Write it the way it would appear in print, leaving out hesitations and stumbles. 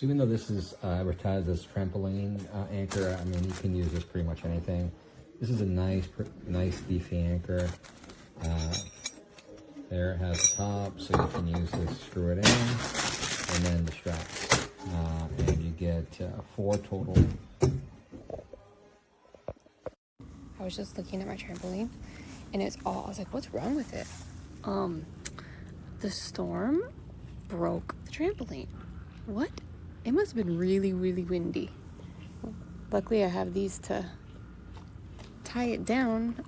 So even though this is advertised as trampoline anchor, I mean, you can use this pretty much anything. This is a nice beefy anchor. There it has the top, so you can use this, screw it in, and then the straps. And you get 4 total. I was just looking at my trampoline, and I was like, what's wrong with it? The storm broke the trampoline. What? It must have been really, really windy. Luckily, I have these to tie it down.